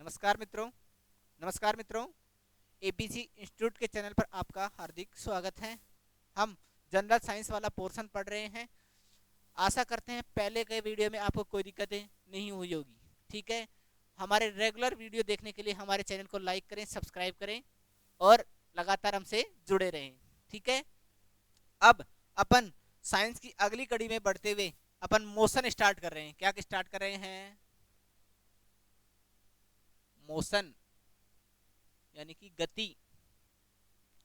नमस्कार मित्रों। नमस्कार मित्रों। एबीसी इंस्टीट्यूट के चैनल पर आपका हार्दिक स्वागत है। हम जनरल साइंस वाला पोर्शन पढ़ रहे हैं। आशा करते हैं पहले के वीडियो में आपको कोई दिक्कतें नहीं हुई होगी। ठीक है, हमारे रेगुलर वीडियो देखने के लिए हमारे चैनल को लाइक करें, सब्सक्राइब करें और लगातार हमसे जुड़े रहें। ठीक है, अब अपन साइंस की अगली कड़ी में बढ़ते हुए अपन मोशन स्टार्ट कर रहे हैं। क्या स्टार्ट कर रहे हैं? मोशन यानी कि गति।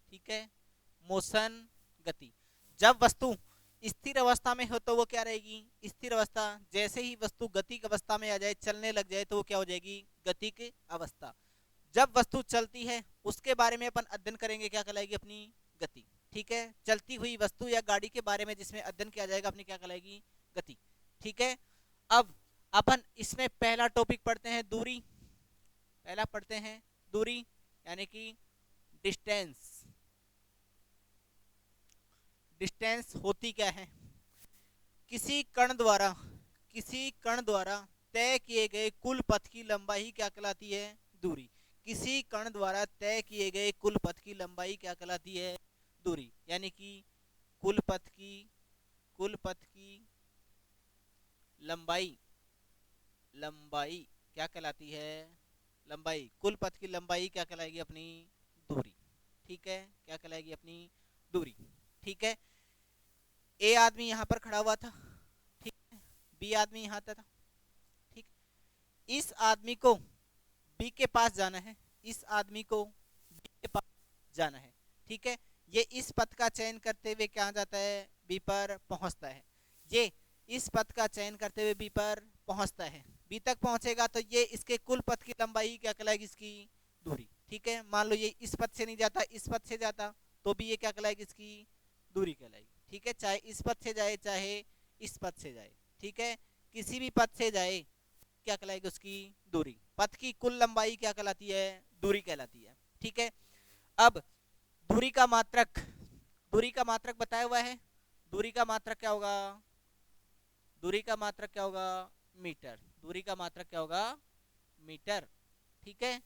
ठीक है, मोशन, गति। जब वस्तु स्थिर अवस्था में हो तो वो क्या रहेगी? स्थिर अवस्था। जैसे ही वस्तु गति की अवस्था में आ जाए, चलने लग जाए, तो वो क्या हो जाएगी? गति की अवस्था। जब वस्तु चलती है उसके बारे में अपन अध्ययन करेंगे, क्या कहलाएगी? अपनी गति। ठीक है, चलती हुई वस्तु या गाड़ी के बारे में जिसमें अध्ययन किया जाएगा, अपनी क्या कहलाएगी? गति। ठीक है, अब अपन इसमें पहला टॉपिक पढ़ते हैं, दूरी। पहला पढ़ते हैं दूरी यानी कि डिस्टेंस। डिस्टेंस होती क्या है? किसी कण द्वारा तय किए गए कुल पथ की लंबाई क्या कहलाती है? दूरी। किसी कण द्वारा तय किए गए कुल पथ की लंबाई क्या कहलाती है? दूरी। यानी कि कुल पथ की लंबाई लंबाई क्या कहलाती है? लंबाई। कुल पथ की लंबाई क्या कहलाएगी? अपनी दूरी। ठीक है, क्या कहलाएगी? अपनी दूरी। ठीक है, ए आदमी यहां पर खड़ा हुआ था, ठीक है, बी आदमी यहां था, ठीक। इस आदमी को बी के पास जाना है, इस आदमी को बी के पास जाना है। ठीक है, ये इस पथ का चयन करते हुए क्या जाता है? बी पर पहुंचता है। ये इस पथ का चयन करते हुए बी पर पहुंचता है। बी तक पहुंचेगा तो ये इसके कुल पथ की लंबाई क्या कहलाएगी? इसकी दूरी। ठीक है, मान लो ये इस पथ से नहीं जाता, इस पथ से जाता, तो भी ये क्या कहलाएगी? इसकी दूरी कहलाएगी। ठीक है, चाहे इस पथ से जाए चाहे इस पथ से जाए, ठीक है, किसी भी पथ से जाए, क्या कहलाएगी? उसकी दूरी। पथ की कुल लंबाई क्या कहलाती है? दूरी कहलाती है। ठीक है, अब दूरी का मात्रक, बताया हुआ है। दूरी का मात्रक क्या होगा? दूरी का मात्रक क्या होगा? मीटर। दूरी का मात्रक क्या होगा? मीटर। ठीक है,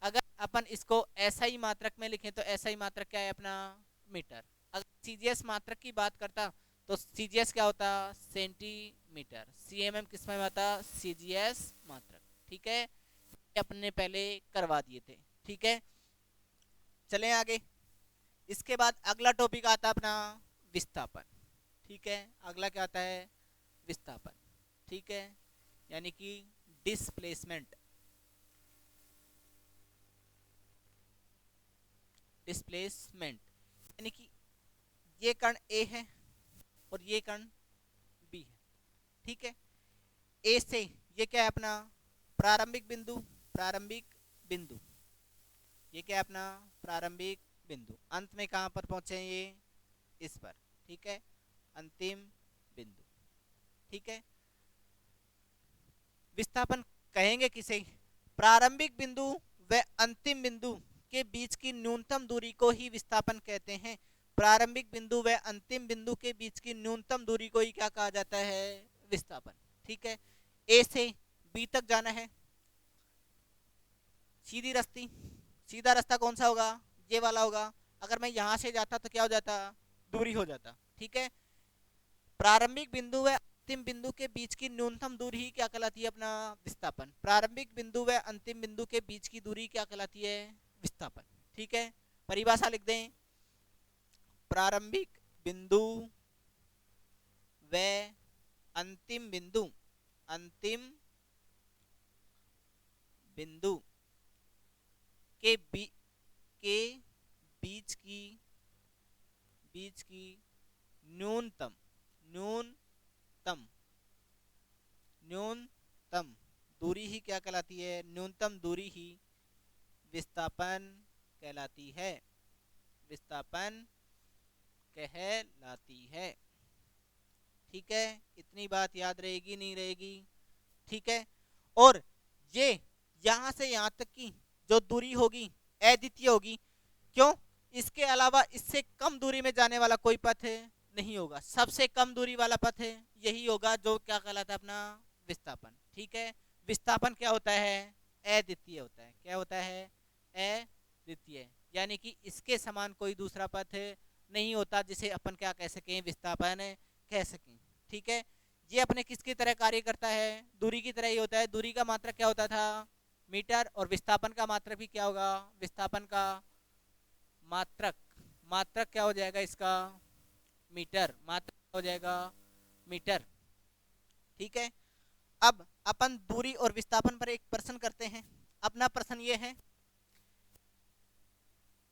अगर अपन इसको एसआई मात्रक में लिखें तो एसआई मात्रक क्या है? अपना मीटर। अगर सीजीएस मात्रक की बात करता तो सीजीएस क्या होता? सेंटीमीटर। सीएमएम किस में आता? सीजीएस मात्रक। ठीक है, अपने पहले करवा दिए थे। ठीक है, चलें आगे। इसके बाद अगला टॉपिक आता है अपना विस्थापन। ठीक है, अगला क्या आता है? विस्थापन। ठीक है, यानी कि डिस्प्लेसमेंट। डिस्प्लेसमेंट यानी कि ये कण ए है और ये कण बी है। ठीक है, ए से ये क्या है? अपना प्रारंभिक बिंदु। प्रारंभिक बिंदु, ये क्या है? अपना प्रारंभिक बिंदु। अंत में कहां पर पहुंचे ये? इस पर। ठीक है, अंतिम बिंदु। ठीक है, विस्थापन कहेंगे किसे? प्रारंभिक बिंदु व अंतिम बिंदु के बीच की न्यूनतम दूरी को ही विस्थापन कहते हैं। प्रारंभिक बिंदु व अंतिम बिंदु के बीच की न्यूनतम दूरी को ही क्या कहा जाता है? विस्थापन। ठीक है, ए से बी तक जाना है, सीधी रास्ती। सीधा रास्ता कौन सा होगा? ये वाला होगा। अगर मैं यहां से जाता तो क्या हो जाता? दूरी हो जाता। ठीक है, प्रारंभिक बिंदु व अंतिम बिंदु के बीच की न्यूनतम दूरी ही क्या कहलाती है? अपना विस्थापन। प्रारंभिक बिंदु व अंतिम बिंदु के बीच की दूरी क्या कहलाती है? विस्थापन। ठीक है, परिभाषा लिख दें। प्रारंभिक बिंदु व अंतिम बिंदु के के बीच की न्यूनतम न्यूनतम न्यूनतम दूरी ही क्या कहलाती है? न्यूनतम दूरी ही विस्थापन कहलाती है। विस्थापन कहलाती है। ठीक है, इतनी बात याद रहेगी नहीं रहेगी? ठीक है, और ये यहां से यहां तक की जो दूरी होगी अद्वितीय होगी। क्यों? इसके अलावा इससे कम दूरी में जाने वाला कोई पथ नहीं होगा। सबसे कम दूरी वाला पथ यही होगा जो क्या कहलाता है? अपना विस्थापन। ठीक है, विस्थापन क्या होता है? अद्वितीय होता है। क्या होता है? अद्वितीय, यानी कि इसके समान कोई दूसरा पथ नहीं होता जिसे अपन क्या कह सकें, विस्थापन कह सकें। ठीक है, ये अपने किसकी तरह कार्य करता है? दूरी की तरह ही होता है। दूरी का मात्रक क्या होता था? मीटर, और विस्थापन का मात्रक भी क्या होगा? विस्थापन का मात्रक, मात्रक क्या हो जाएगा इसका? मीटर, मात्रक हो जाएगा मीटर। ठीक है, अब अपन दूरी और विस्थापन पर एक प्रश्न करते हैं। अपना प्रश्न ये है,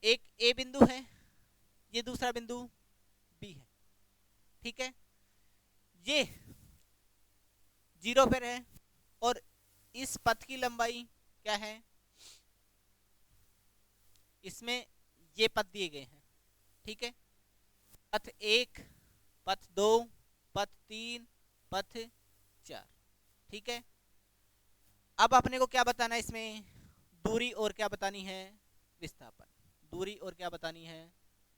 एक ए बिंदु है, ये दूसरा बिंदु बी है। ठीक है, ये 0 पर है और इस पथ की लंबाई क्या है? इसमें ये पथ दिए गए हैं। ठीक है, पथ 1, पथ 2, पथ 3, पथ 4। ठीक है, अब अपने को क्या बताना है इसमें? दूरी और क्या बतानी है? विस्थापन। दूरी और क्या बतानी है?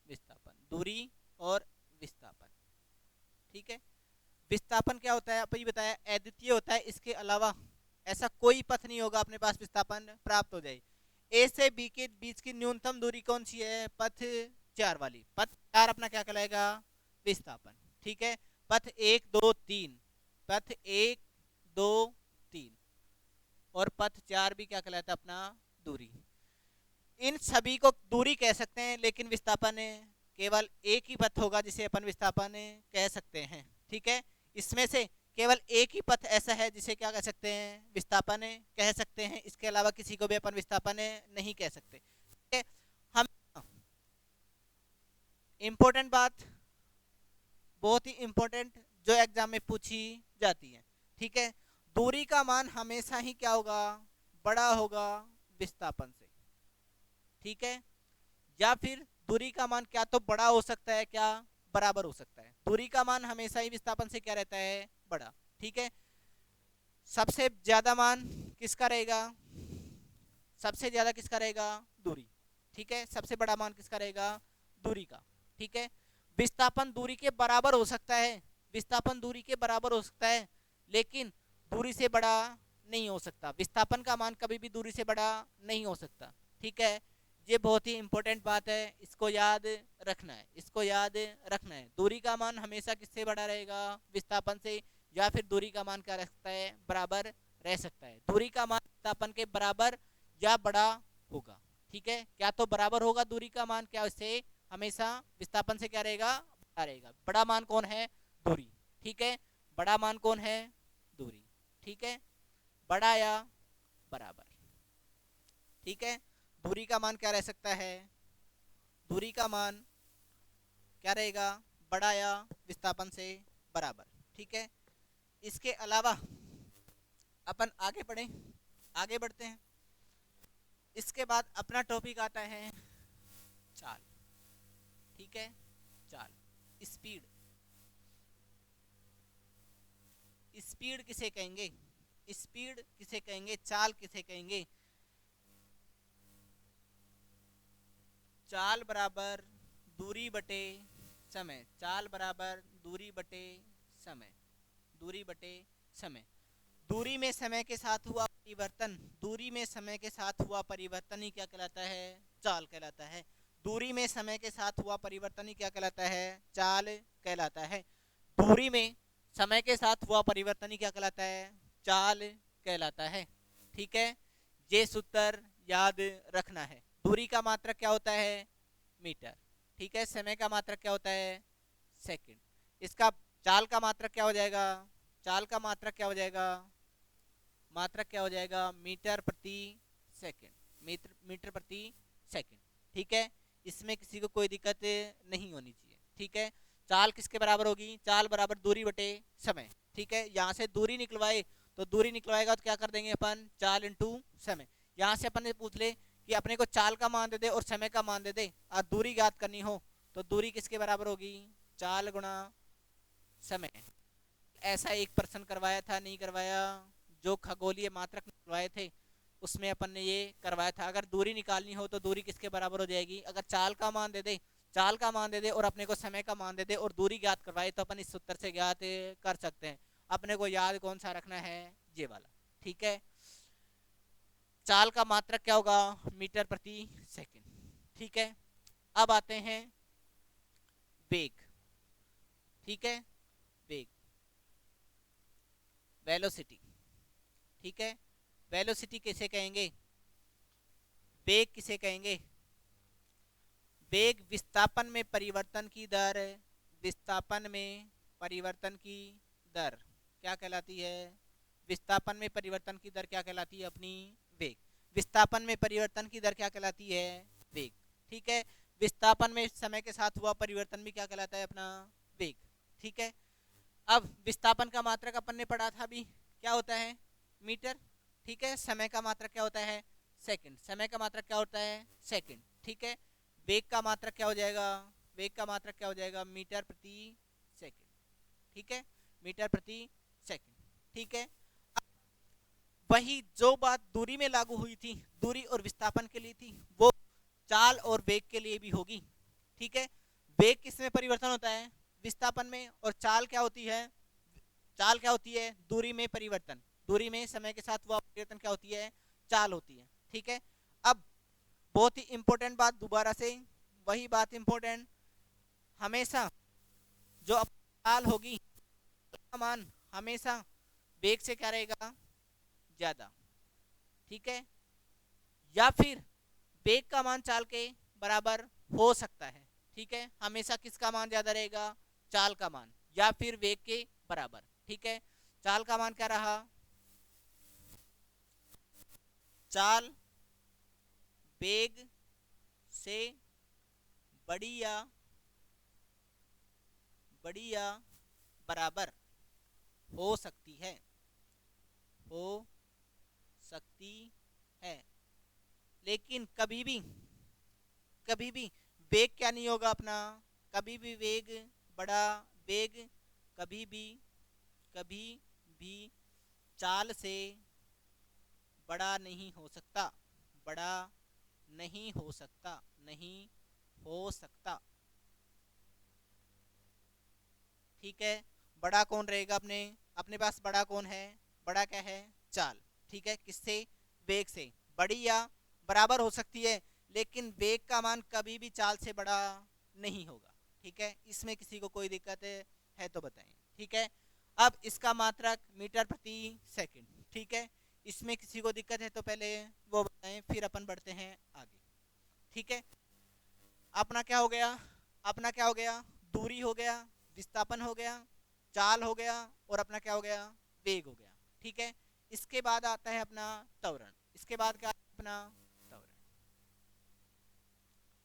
विस्थापन। दूरी और विस्थापन। ठीक है, विस्थापन क्या होता है? अपन बताया अद्वितीय होता है, इसके अलावा ऐसा कोई पथ नहीं होगा अपने पास विस्थापन प्राप्त हो जाए। ए से बी के बीच की न्यूनतम दूरी कौन सी है? पथ 4 वाली। पथ 4 अपना क्या कहलाएगा? विस्थापन। ठीक है, पथ 1 2 3, पथ 1 2 3 और पथ 4 भी क्या कहलाता है? अपना दूरी। इन सभी को दूरी कह सकते हैं, लेकिन विस्थापन केवल एक ही पथ होगा जिसे अपन विस्थापन कह सकते हैं। ठीक है, इसमें से केवल एक ही पथ ऐसा है जिसे क्या कह सकते हैं? विस्थापन कह सकते हैं। इसके अलावा किसी को भी अपन विस्थापन नहीं कह सकते। ठीक है, हम इंपॉर्टेंट बात, बहुत ही इंपॉर्टेंट, जो एग्जाम में पूछी जाती है। ठीक है, दूरी का मान हमेशा ही क्या होगा? बड़ा होगा विस्थापन से। ठीक है, या फिर दूरी का मान क्या तो बड़ा हो सकता है, क्या बराबर हो सकता है। दूरी का मान हमेशा ही विस्थापन से क्या रहता है? बड़ा। ठीक है, सबसे ज्यादा मान किसका रहेगा? सबसे ज्यादा किसका रहेगा? दूरी। ठीक है, सबसे बड़ा मान किसका रहेगा? दूरी का। ठीक है, विस्थापन दूरी के बराबर हो सकता है, विस्थापन दूरी के बराबर हो सकता है, लेकिन दूरी से बड़ा नहीं हो सकता। विस्थापन का मान कभी भी दूरी से बड़ा नहीं हो सकता। ठीक है, ये बहुत ही इंपॉर्टेंट बात है, इसको याद रखना है, इसको याद रखना है। दूरी का मान हमेशा किससे बड़ा रहेगा? विस्थापन से। या फिर दूरी का मान क्या रह सकता है? बराबर रह सकता है। दूरी का मान विस्थापन के बराबर या बड़ा होगा। ठीक है, क्या तो बराबर होगा दूरी का मान, क्या उससे हमेशा विस्थापन से क्या रहेगा? बड़ा रहेगा। बड़ा मान कौन है? दूरी। ठीक है, बड़ा मान कौन है? दूरी। ठीक है, बड़ा या बराबर। ठीक है, दूरी का मान क्या रह सकता है? दूरी का मान क्या रहेगा? बड़ा या विस्थापन से बराबर। ठीक है, इसके अलावा अपन आगे बढ़ें, आगे बढ़ते हैं। इसके बाद अपना टॉपिक आता है चाल। ठीक है, चाल, स्पीड। स्पीड किसे कहेंगे? स्पीड किसे कहेंगे? चाल किसे कहेंगे? चाल बराबर दूरी बटे समय। चाल बराबर दूरी बटे समय। दूरी बटे समय। दूरी में समय के साथ हुआ परिवर्तन, दूरी में समय के साथ हुआ परिवर्तन ही क्या कहलाता है? चाल कहलाता है। दूरी में समय के साथ हुआ परिवर्तन ही क्या कहलाता है? चाल कहलाता है। दूरी में समय के साथ हुआ परिवर्तन ही क्या कहलाता है? चाल कहलाता है। ठीक है, ये सूत्र याद रखना है। दूरी का मात्रक क्या होता है? मीटर। ठीक है, समय का मात्रक क्या होता है? सेकंड। इसका चाल का मात्रक क्या हो जाएगा? चाल का मात्रक क्या हो जाएगा? मात्रक क्या हो जाएगा? मीटर प्रति सेकंड। मीटर प्रति सेकंड। ठीक है, इसमें किसी को कोई दिक्कत नहीं होनी चाहिए। ठीक है, चाल किसके बराबर होगी? चाल बराबर दूरी बटे समय। ठीक है, यहाँ से दूरी निकलवाए तो दूरी निकलवाएगा तो क्या कर देंगे अपन? चाल इंटू समय। यहाँ से अपन ने पूछ ले कि अपने को चाल का मान दे दे और समय का मान दे दे और दूरी ज्ञात करनी हो, तो दूरी किसके बराबर होगी? चाल गुणा समय। ऐसा एक प्रश्न करवाया था, नहीं करवाया? जो खगोलीय मात्रक निकलवाए थे उसमें अपन ने ये करवाया था। अगर दूरी निकालनी हो तो दूरी किसके बराबर हो जाएगी? अगर चाल का मान दे दे, चाल का मान दे दे और अपने को समय का मान दे दे और दूरी ज्ञात करवाए तो अपन इस सूत्र से ज्ञात कर सकते हैं। अपने को याद कौन सा रखना है? ये वाला। ठीक है, चाल का मात्रक क्या होगा, मीटर प्रति सेकंड। ठीक है, अब आते हैं वेग। ठीक है, वेग, वेलोसिटी। ठीक है, वेलोसिटी किसे कहेंगे, वेग किसे कहेंगे, वेग विस्थापन में परिवर्तन की दर, विस्थापन में परिवर्तन की दर क्या कहलाती है, विस्थापन में परिवर्तन की दर क्या कहलाती है अपनी, वेग। विस्थापन में परिवर्तन की दर क्या कहलाती है, वेग। ठीक है, विस्थापन में समय के साथ हुआ परिवर्तन भी क्या कहलाता है अपना, वेग। ठीक है, अब विस्थापन का मात्रक अपन ने पढ़ा था अभी, क्या होता है, मीटर। ठीक है, समय का मात्रक क्या होता है, सेकंड। समय का मात्रक क्या होता है, सेकंड। ठीक है, वेग का मात्रक क्या हो जाएगा, वेग का मात्रक क्या हो जाएगा, मीटर प्रति सेकंड। ठीक है, मीटर प्रति सेकंड। ठीक है, वही जो बात दूरी में लागू हुई थी, दूरी और विस्थापन के लिए थी, वो चाल और वेग के लिए भी होगी। ठीक है, वेग किस में परिवर्तन होता है, विस्थापन में, और चाल क्या होती है, चाल क्या होती है, दूरी में परिवर्तन, दूरी में समय के साथ हुआ परिवर्तन क्या होती है, चाल होती है। ठीक है, अब बहुत ही इंपॉर्टेंट बात दोबारा से, वही बात इंपॉर्टेंट, हमेशा जो चाल होगी का मान हमेशा वेग से क्या रहेगा, ज्यादा। ठीक है, या फिर वेग का मान चाल के बराबर हो सकता है। ठीक है, हमेशा किसका मान ज्यादा रहेगा, चाल का मान, या फिर वेग के बराबर। ठीक है, चाल का मान क्या रहा, चाल वेग से बड़ी या बराबर हो सकती है, हो सकती है, लेकिन कभी भी वेग क्या नहीं होगा अपना, कभी भी वेग बड़ा, वेग कभी कभी भी चाल से बड़ा नहीं हो सकता, बड़ा नहीं हो सकता, नहीं हो सकता। ठीक है, बड़ा कौन रहेगा अपने अपने पास, बड़ा कौन है, बड़ा क्या है, चाल। ठीक है, किससे, वेग से, बड़ी या बराबर हो सकती है, लेकिन वेग का मान कभी भी चाल से बड़ा नहीं होगा। ठीक है, इसमें किसी को कोई दिक्कत है तो बताएं। ठीक है, अब इसका मात्रक मीटर प्रति सेकंड। ठीक है, इसमें किसी को दिक्कत है तो पहले वो बताएं, फिर अपन बढ़ते हैं आगे। ठीक है, अपना क्या हो गया, अपना क्या हो गया, दूरी हो गया, विस्थापन हो गया, चाल हो गया, और अपना क्या हो गया, वेग हो गया। ठीक है, इसके बाद आता है अपना त्वरण। इसके बाद क्या अपना त्वरण,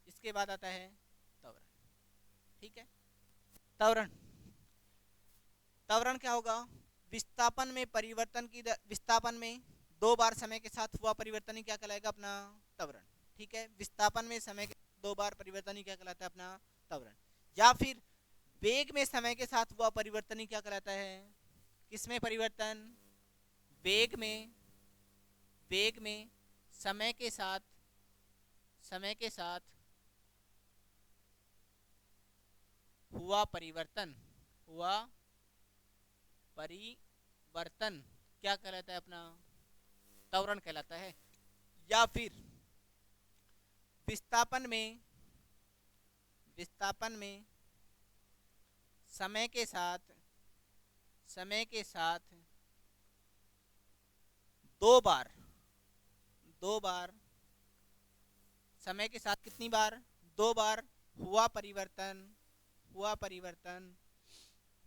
इसके बाद आता है त्वरण। ठीक है, त्वरण, त्वरण क्या होगा, विस्थापन में परिवर्तन की विस्थापन में दो बार समय के साथ हुआ परिवर्तन ही क्या कहलाएगा अपना त्वरण। ठीक है, विस्थापन में समय के दो बार परिवर्तन ही क्या कहलाता है अपना त्वरण। या फिर वेग में समय के साथ हुआ परिवर्तन ही क्या कहलाता है, किसमें परिवर्तन, वेग में, वेग में समय के साथ, समय के साथ हुआ परिवर्तन, हुआ परिवर्तन क्या कहलाता है अपना त्वरण कहलाता है। या फिर विस्थापन में, विस्थापन में समय के साथ, समय के साथ दो बार, दो बार समय के साथ कितनी बार, दो बार हुआ परिवर्तन, हुआ परिवर्तन,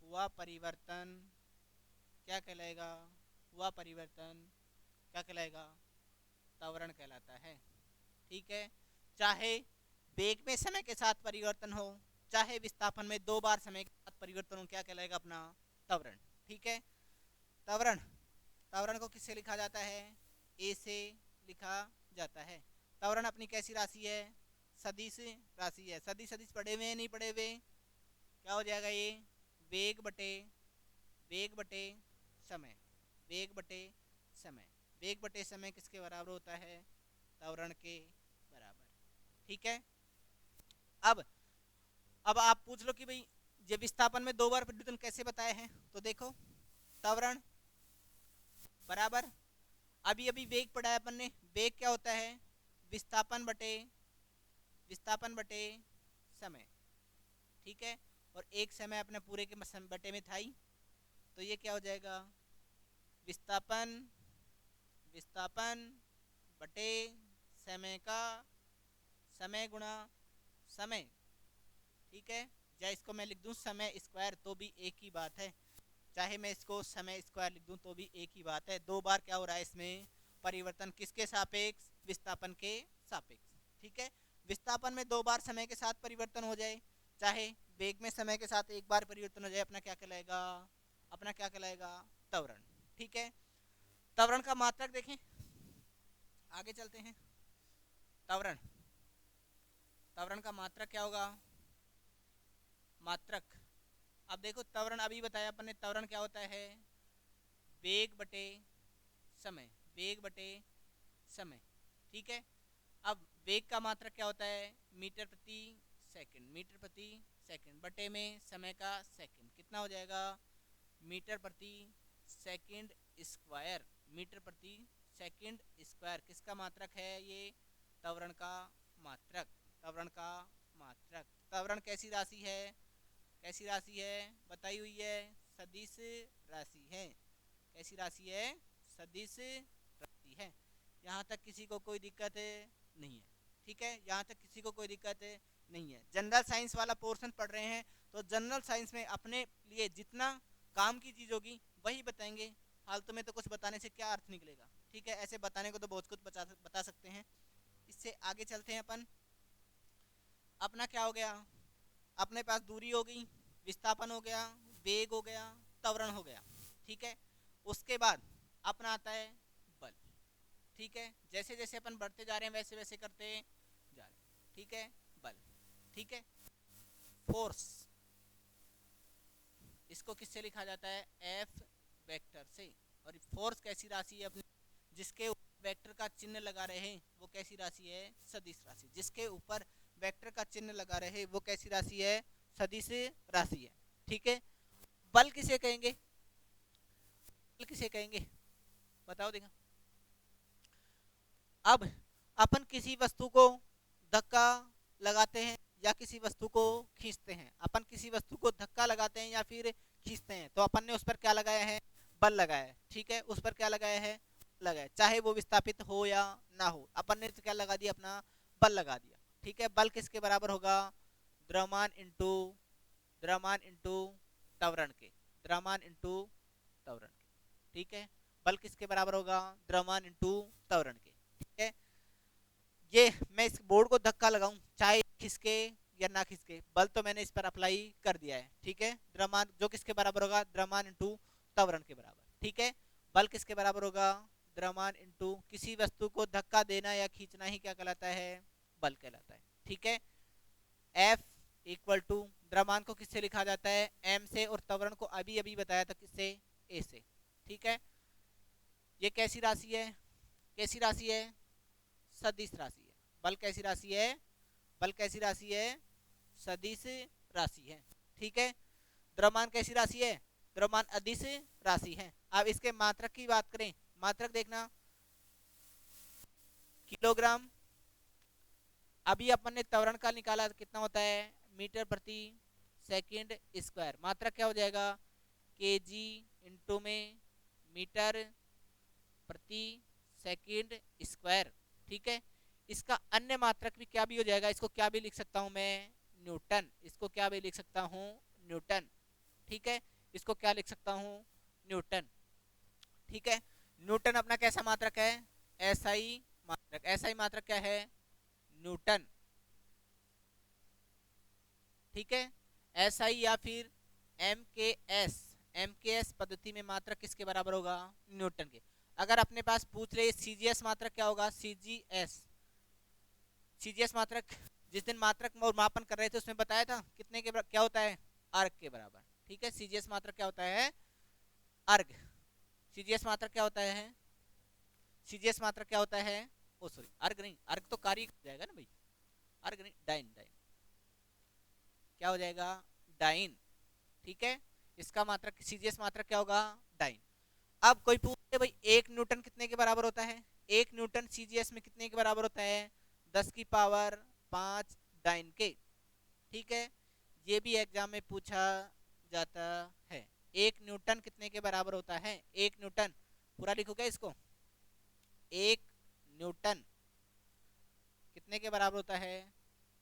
हुआ परिवर्तन क्या कहलाएगा, हुआ परिवर्तन क्या कहलाएगा, त्वरण कहलाता है। ठीक है, चाहे वेग में समय के साथ परिवर्तन हो, चाहे विस्थापन में दो बार समय के साथ परिवर्तन हो, क्या कहलाएगा अपना त्वरण। ठीक है, त्वरण, त्वरण को किससे लिखा जाता है, ए से लिखा जाता है। त्वरण अपनी कैसी राशि है, सदिश राशि है। सदिश सदिश पढ़े हुए नहीं पढ़े हुए, क्या हो जाएगा ये, वेग बटे, वेग बटे समय, वेग बटे समय, वेग बटे समय किसके बराबर होता है, त्वरण के बराबर। ठीक है, अब आप पूछ लो कि भाई ये विस्थापन में दो बार परिवर्तन कैसे बताए हैं, तो देखो त्वरण बराबर अभी अभी वेग पढ़ा है अपन ने। वेग क्या होता है? विस्थापन बटे समय, ठीक है। और एक समय अपने पूरे के बटे में था ही, तो ये क्या हो जाएगा? विस्थापन विस्थापन बटे समय का समय गुणा समय, ठीक है। या इसको मैं लिख दूं समय स्क्वायर तो भी एक ही बात है, चाहे मैं इसको समय स्क्वायर लिख दूं तो भी एक ही बात है। दो बार क्या हो रहा है इसमें? परिवर्तन किसके सापेक्ष? विस्थापन के सापेक्ष, ठीक है। विस्थापन में दो बार समय के साथ परिवर्तन हो जाए, चाहे वेग में समय के साथ एक बार परिवर्तन हो जाए, अपना क्या कहलाएगा? अपना क्या कहलाएगा? त्वरण, ठीक है। त्वरण का मात्रक देखें, आगे चलते हैं। त्वरण त्वरण का मात्रक क्या होगा? मात्रक, अब देखो त्वरण अभी बताया अपन ने, त्वरण क्या होता है? वेग बटे समय, वेग बटे समय, ठीक है। अब वेग का मात्रक क्या होता है? मीटर प्रति सेकंड, मीटर प्रति सेकंड बटे में समय का सेकंड, कितना हो जाएगा? मीटर प्रति सेकंड स्क्वायर, मीटर प्रति सेकंड स्क्वायर किसका मात्रक है? ये त्वरण का मात्रक, त्वरण का मात्रक। त्वरण कैसी राशि है? कैसी राशि है? बताई हुई है, सदिश राशि है। कैसी राशि है? सदिश राशि है। यहाँ तक किसी को कोई दिक्कत नहीं है, ठीक है। यहाँ तक किसी को कोई दिक्कत नहीं है। जनरल साइंस वाला पोर्शन पढ़ रहे हैं तो जनरल साइंस में अपने लिए जितना काम की चीज होगी वही बताएंगे, फालतू में तो कुछ बताने से क्या अर्थ निकलेगा, ठीक है। ऐसे बताने को तो बहुत कुछ बता सकते हैं। इससे आगे चलते हैं अपन। अपना क्या हो गया? अपने पास दूरी हो गई, विस्थापन हो गया, वेग हो गया, त्वरण हो गया, ठीक है। उसके बाद अपना आता है बल, ठीक है। जैसे जैसे अपन बढ़ते जा रहे हैं वैसे वैसे करते जा रहे हैं, ठीक है। बल, ठीक है। फोर्स, इसको किससे लिखा जाता है? एफ वेक्टर से। और फोर्स कैसी राशि है अपनी? जिसके ऊपर वेक्टर का चिन्ह लगा रहे हैं वो कैसी राशि है? सदिश राशि। जिसके ऊपर वेक्टर का चिन्ह लगा रहे वो कैसी राशि है? सदिश राशि है, ठीक है। बल किसे कहेंगे? बल किसे कहेंगे? बताओ देखा। अब अपन किसी वस्तु को धक्का लगाते हैं या किसी वस्तु को खींचते हैं, अपन किसी वस्तु को धक्का लगाते हैं या फिर खींचते हैं, तो अपन ने उस पर क्या लगाया है? बल लगाया है, ठीक है। उस पर क्या लगाया है? लगाया, चाहे वो विस्थापित हो या ना हो, अपन ने तो क्या लगा दिया? अपना बल लगा दिया, ठीक है। बल किसके बराबर होगा? द्रव्यमान इंटू त्वरण के, द्रव्यमान इंटू त्वरण के, ठीक है। बल किसके बराबर होगा? द्रव्यमान इंटू त्वरण के, ठीक है। ये मैं इस बोर्ड को धक्का लगाऊं, चाहे खिसके या ना खिसके, बल तो मैंने इस पर अप्लाई कर दिया है, ठीक है। द्रव्यमान जो किसके बराबर होगा? द्रव्यमान इंटू त्वरण के बराबर, ठीक है। बल किसके बराबर होगा? द्रव्यमान इंटू, किसी वस्तु को धक्का देना या खींचना ही क्या कहलाता है? बल कहलाता है, ठीक है। F इक्वल टू, द्रव्यमान को किससे लिखा जाता है? m से, और त्वरण को अभी अभी बताया था किससे? a से, ठीक है। ये कैसी राशि है? कैसी राशि है? सदिश राशि है। बल कैसी राशि है? बल कैसी राशि है? सदिश राशि है, ठीक है। द्रव्यमान कैसी राशि है? द्रव्यमान अदिश राशि है। अब इसके मात्रक की बात करें, मात्रक देखना, किलोग्राम। अभी अपन ने त्वरण का निकाला, कितना होता है? मीटर प्रति सेकंड स्क्वायर। मात्रक क्या हो जाएगा? केजी इंटू में मीटर प्रति सेकंड स्क्वायर, ठीक है। इसका अन्य मात्रक भी क्या भी हो जाएगा? इसको क्या भी लिख सकता हूं मैं? न्यूटन। इसको क्या भी लिख सकता हूं? न्यूटन, ठीक है। इसको क्या लिख सकता हूं? न्यूटन, ठीक है। न्यूटन अपना कैसा मात्रक है? एसआई मात्रक। एसआई मात्रक क्या है? न्यूटन, ठीक है। एसआई या फिर एमकेएस, एमकेएस पद्धति में मात्रक किसके बराबर होगा? न्यूटन के। अगर अपने पास पूछ ले सीजीएस मात्रक क्या होगा? सीजीएस, सीजीएस मात्रक जिस दिन मात्रक और मापन कर रहे थे उसमें बताया था कितने के क्या होता है? अर्ग के बराबर, ठीक है। सीजीएस मात्रक क्या होता है? अर्ग। सीजीएस मात्रक क्या होता है? सीजीएस मात्रक क्या होता है? ओ सॉरी, अर्ग नहीं, अर्ग तो कार्य हो जाएगा ना भाई, अर्ग नहीं, डाइन, डाइन क्या हो जाएगा? डाइन, ठीक है। इसका मात्रक सीजीएस मात्रक क्या होगा? डाइन। अब कोई पूछ भाई 1 न्यूटन कितने के बराबर होता है? 1 न्यूटन सीजीएस में कितने के बराबर होता है? 10 की पावर 5 डाइन के। ठीक है, ये भी एग्जाम में पूछा जाता है। 1 न्यूटन कितने के बराबर होता है? 1 न्यूटन पूरा लिखो क्या इसको? 1 न्यूटन कितने के बराबर होता है?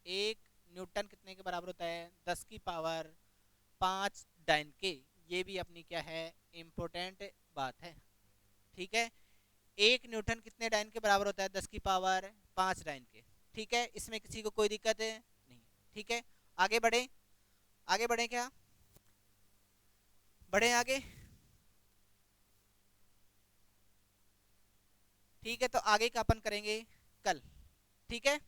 1 न्यूटन कितने के बराबर होता है? 10 की पावर 5 डाइन के। ये भी अपनी क्या है, इंपॉर्टेंट बात है। ठीक है, 1 न्यूटन कितने डाइन के बराबर होता है? 10 की पावर 5 डाइन के। ठीक है, इसमें किसी को कोई दिक्कत है नहीं? ठीक है, आगे बढ़े। आगे बढ़े क्या? बढ़े आगे। ठीक है, तो आगे का अपन करेंगे कल। ठीक है।